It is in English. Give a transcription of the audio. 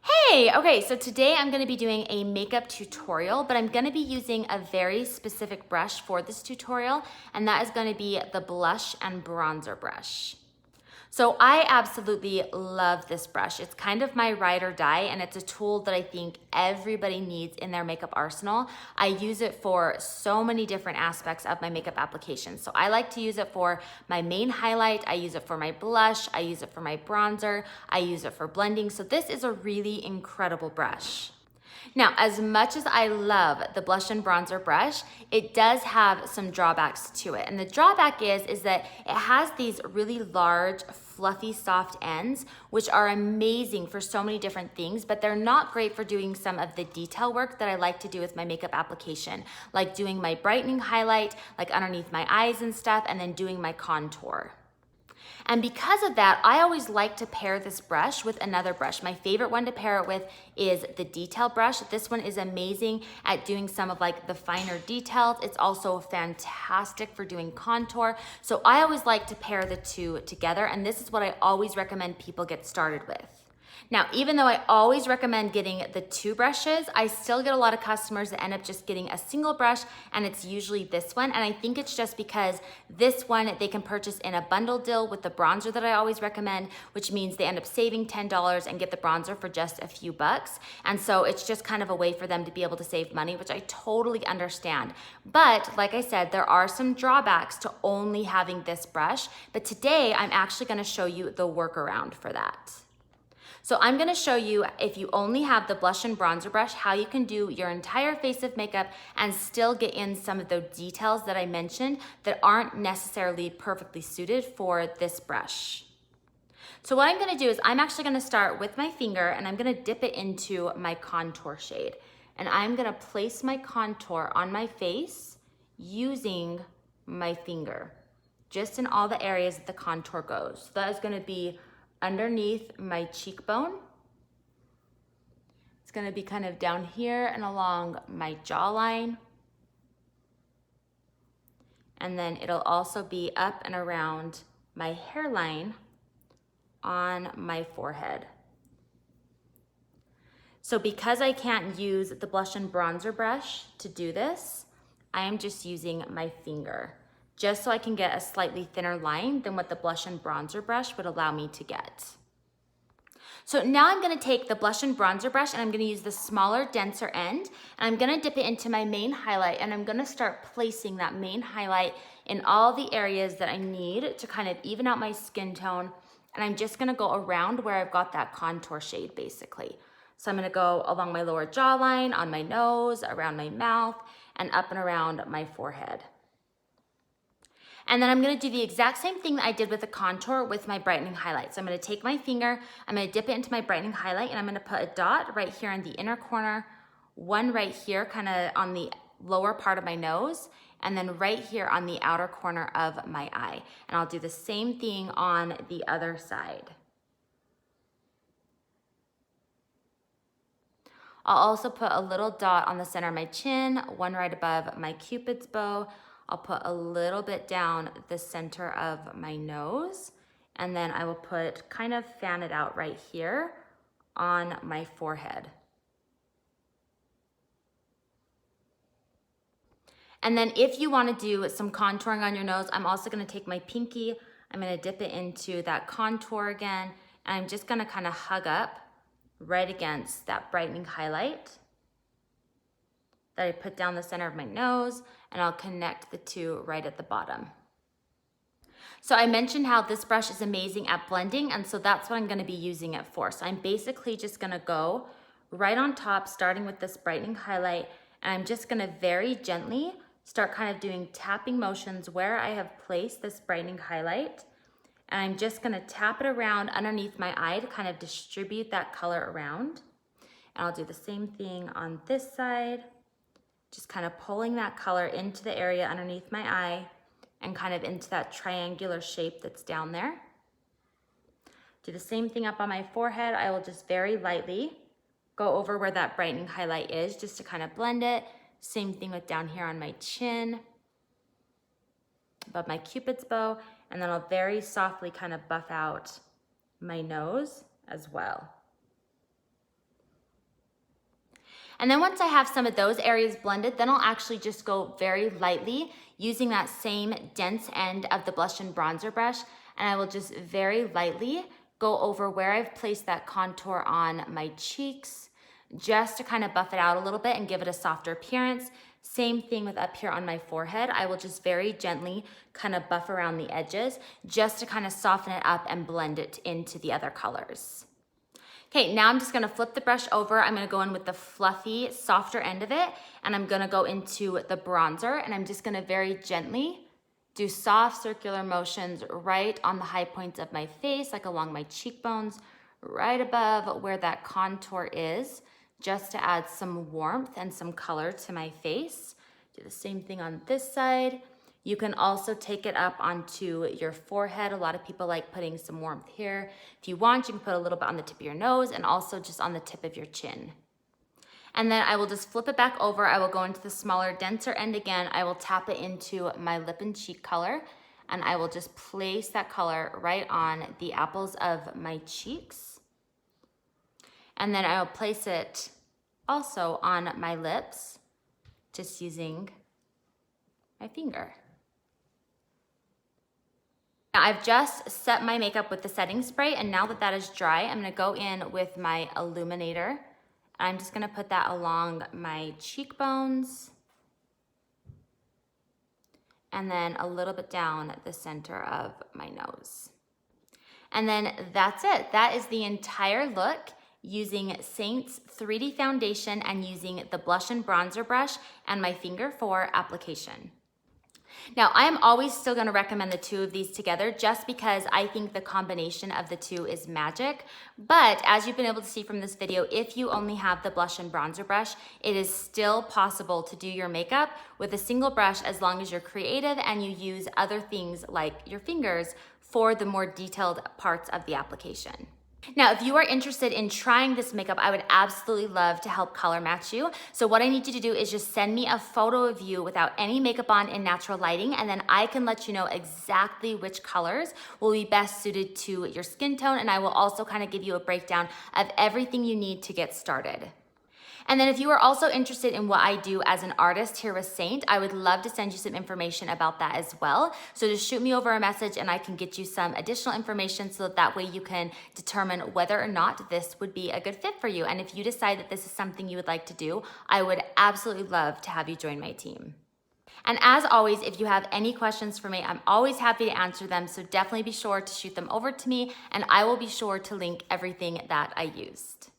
Hey, okay, so today I'm gonna be doing a makeup tutorial, but I'm gonna be using a very specific brush for this tutorial, and that is gonna be the blush and bronzer brush. So I absolutely love this brush. It's kind of my ride or die, and it's a tool that I think everybody needs in their makeup arsenal. I use it for so many different aspects of my makeup application. So I like to use it for my main highlight, I use it for my blush, I use it for my bronzer, I use it for blending. So this is a really incredible brush. Now, as much as I love the blush and bronzer brush, it does have some drawbacks to it. And the drawback is that it has these really large, fluffy, soft ends, which are amazing for so many different things, but they're not great for doing some of the detail work that I like to do with my makeup application, like doing my brightening highlight, like underneath my eyes and stuff, and then doing my contour. And because of that, I always like to pair this brush with another brush. My favorite one to pair it with is the detail brush. This one is amazing at doing some of like the finer details. It's also fantastic for doing contour. So I always like to pair the two together, and this is what I always recommend people get started with. Now, even though I always recommend getting the two brushes, I still get a lot of customers that end up just getting a single brush, and it's usually this one. And I think it's just because this one they can purchase in a bundle deal with the bronzer that I always recommend, which means they end up saving $10 and get the bronzer for just a few bucks. And so it's just kind of a way for them to be able to save money, which I totally understand. But like I said, there are some drawbacks to only having this brush. But today I'm actually going to show you the workaround for that. So I'm gonna show you, if you only have the blush and bronzer brush, how you can do your entire face of makeup and still get in some of the details that I mentioned that aren't necessarily perfectly suited for this brush. So what I'm gonna do is I'm actually gonna start with my finger and I'm gonna dip it into my contour shade. And I'm gonna place my contour on my face using my finger, just in all the areas that the contour goes. So that is gonna be underneath my cheekbone. It's gonna be kind of down here and along my jawline. And then it'll also be up and around my hairline on my forehead. So because I can't use the blush and bronzer brush to do this, I am just using my finger, just so I can get a slightly thinner line than what the blush and bronzer brush would allow me to get. So now I'm gonna take the blush and bronzer brush and I'm gonna use the smaller, denser end, and I'm gonna dip it into my main highlight, and I'm gonna start placing that main highlight in all the areas that I need to kind of even out my skin tone. And I'm just gonna go around where I've got that contour shade, basically. So I'm gonna go along my lower jawline, on my nose, around my mouth, and up and around my forehead. And then I'm gonna do the exact same thing that I did with the contour with my brightening highlight. So I'm gonna take my finger, I'm gonna dip it into my brightening highlight, and I'm gonna put a dot right here in the inner corner, one right here kind of on the lower part of my nose, and then right here on the outer corner of my eye. And I'll do the same thing on the other side. I'll also put a little dot on the center of my chin, one right above my Cupid's bow. I'll put a little bit down the center of my nose, and then I will put, kind of fan it out right here on my forehead. And then if you want to do some contouring on your nose, I'm also going to take my pinky, I'm going to dip it into that contour again, and I'm just going to kind of hug up right against that brightening highlight that I put down the center of my nose, and I'll connect the two right at the bottom. So I mentioned how this brush is amazing at blending, and so that's what I'm gonna be using it for. So I'm basically just gonna go right on top, starting with this brightening highlight, and I'm just gonna very gently start kind of doing tapping motions where I have placed this brightening highlight, and I'm just gonna tap it around underneath my eye to kind of distribute that color around. And I'll do the same thing on this side, just kind of pulling that color into the area underneath my eye and kind of into that triangular shape that's down there. Do the same thing up on my forehead. I will just very lightly go over where that brightening highlight is just to kind of blend it. Same thing with down here on my chin, above my Cupid's bow, and then I'll very softly kind of buff out my nose as well. And then once I have some of those areas blended, then I'll actually just go very lightly using that same dense end of the blush and bronzer brush, and I will just very lightly go over where I've placed that contour on my cheeks, just to kind of buff it out a little bit and give it a softer appearance. Same thing with up here on my forehead. I will just very gently kind of buff around the edges just to kind of soften it up and blend it into the other colors. Okay, now I'm just gonna flip the brush over. I'm gonna go in with the fluffy, softer end of it, and I'm gonna go into the bronzer, and I'm just gonna very gently do soft circular motions right on the high points of my face, like along my cheekbones, right above where that contour is, just to add some warmth and some color to my face. Do the same thing on this side. You can also take it up onto your forehead. A lot of people like putting some warmth here. If you want, you can put a little bit on the tip of your nose and also just on the tip of your chin. And then I will just flip it back over. I will go into the smaller, denser end again. I will tap it into my lip and cheek color, and I will just place that color right on the apples of my cheeks. And then I will place it also on my lips, just using my finger. Now I've just set my makeup with the setting spray, and now that that is dry, I'm gonna go in with my Illuminator. I'm just gonna put that along my cheekbones and then a little bit down the center of my nose. And then that's it. That is the entire look using Seint IIID Foundation and using the blush and bronzer brush and my finger for application. Now, I am always still gonna recommend the two of these together just because I think the combination of the two is magic. But as you've been able to see from this video, if you only have the blush and bronzer brush, it is still possible to do your makeup with a single brush as long as you're creative and you use other things like your fingers for the more detailed parts of the application. Now, if you are interested in trying this makeup, I would absolutely love to help color match you. So what I need you to do is just send me a photo of you without any makeup on in natural lighting, and then I can let you know exactly which colors will be best suited to your skin tone, and I will also kind of give you a breakdown of everything you need to get started. And then if you are also interested in what I do as an artist here with Seint, I would love to send you some information about that as well. So just shoot me over a message and I can get you some additional information so that way you can determine whether or not this would be a good fit for you. And if you decide that this is something you would like to do, I would absolutely love to have you join my team. And as always, if you have any questions for me, I'm always happy to answer them. So definitely be sure to shoot them over to me and I will be sure to link everything that I used.